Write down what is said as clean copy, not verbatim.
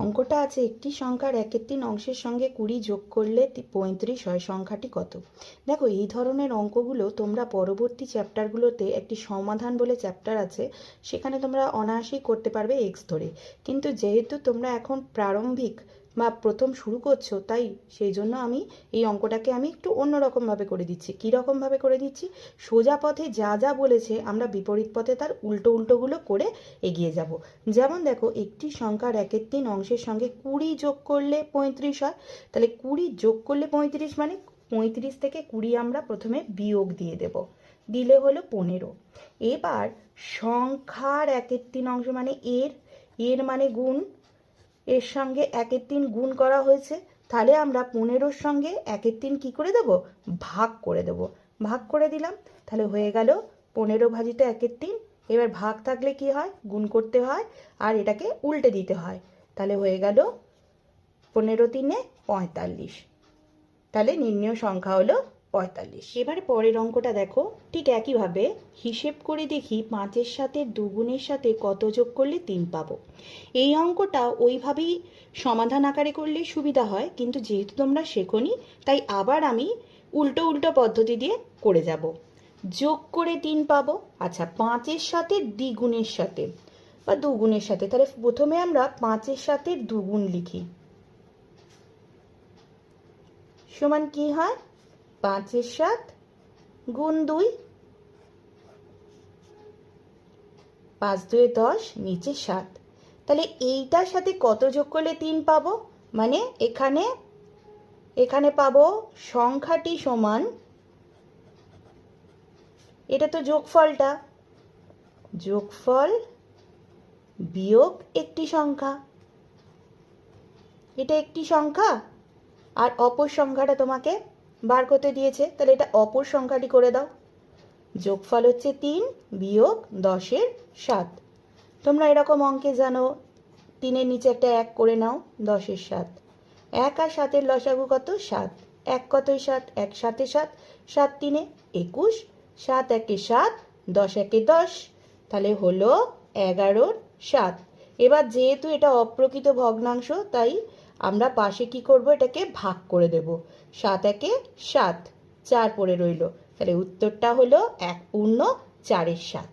অঙ্কটা আছে একটি সংখ্যার 1/3 অংশের সঙ্গে 20 যোগ করলে 35 হয়, সংখ্যাটি কত? দেখো, এই ধরনের অঙ্কগুলো তোমরা পরবর্তী চ্যাপ্টারগুলোতে একটি সমাধান বলে চ্যাপ্টার আছে, সেখানে তোমরা অনায়াসেই করতে পারবে এক্স ধরে। কিন্তু যেহেতু তোমরা এখন প্রারম্ভিক বা প্রথম শুরু করছো, তাই সেই জন্য আমি এই অঙ্কটাকে একটু অন্যরকমভাবে করে দিচ্ছি। কী রকমভাবে করে দিচ্ছি? সোজা পথে যা যা বলেছে আমরা বিপরীত পথে তার উল্টো উল্টোগুলো করে এগিয়ে যাব। যেমন দেখো, একটি সংখ্যার 1/3 অংশের সঙ্গে 20 যোগ করলে 35 হয়। তাহলে 20 যোগ করলে 35 মানে 35 থেকে 20 আমরা প্রথমে বিয়োগ দিয়ে দেব, দিলে হলো 15। এবার সংখ্যার 1/3 অংশ মানে এর মানে গুণ, এর সঙ্গে 1/3 গুণ করা হয়েছে, তাহলে আমরা 15-র সঙ্গে 1/3 কী করে দেব? ভাগ করে দেব। ভাগ করে দিলাম, তাহলে হয়ে গেল 15 ভাজিত 1/3। এবার ভাগ থাকলে কি হয়? গুণ করতে হয় আর এটাকে উল্টে দিতে হয়। তাহলে হয়ে গেল 15×3 = 45। তাহলে নির্ণেয় সংখ্যা হলো 45। এবারে পরের অঙ্কটা দেখো, ঠিক একইভাবে হিসেব করে দেখি 5-এর সাথে 2 গুণের সাথে কত যোগ করলে 3 পাবো। এই অঙ্কটা ওইভাবেই সমাধান আকারে করলে সুবিধা হয়, কিন্তু যেহেতু তোমরা শেখোনি তাই আবার আমি উল্টো উল্টো পদ্ধতি দিয়ে করে যাব। যোগ করে 3 পাবো। আচ্ছা, 5-এর সাথে দ্বিগুণের সাথে বা 2 গুণের সাথে, তাহলে প্রথমে আমরা 5-এর সাথে 2 গুণ লিখি। সমান কি হয়? 5-এর 7 গুণ 2, 5×2 = 10, নিচে 7। তাহলে এইটার সাথে কত যোগ করলে 3 পাবো? মানে এখানে পাবো সংখ্যাটি সমান, এটা তো যোগফলটা, যোগফল বিয়োগ একটি সংখ্যা। এটা একটি সংখ্যা আর অপর সংখ্যাটা তোমাকে বার করতে দিয়েছে, তাহলে এটা অপর সংখ্যাটি করে দাও। যোগফল হচ্ছে 3 বিয়োগ 10-এর 7। তোমরা এরকম অঙ্কে জানো, 3-এর নিচে একটা 1 করে নাও, 10-এর 7। 1 আর 7-এর লসাগু কত? 7। 1 কতই 7, 1 7 এ 7, 7 3 21, 7 1 এ 7, 10 1 এ 10, তাহলে হলো 11-র 7। এবার যেহেতু এটা অপ্রকৃত ভগ্নাংশ, তাই আমরা পাশে কি করব? এটাকে ভাগ করে দেব। 7 1 এ 7, 4 পড়ে রইল, তাহলে উত্তরটা হলো 1 পূর্ণ 4-এর 7।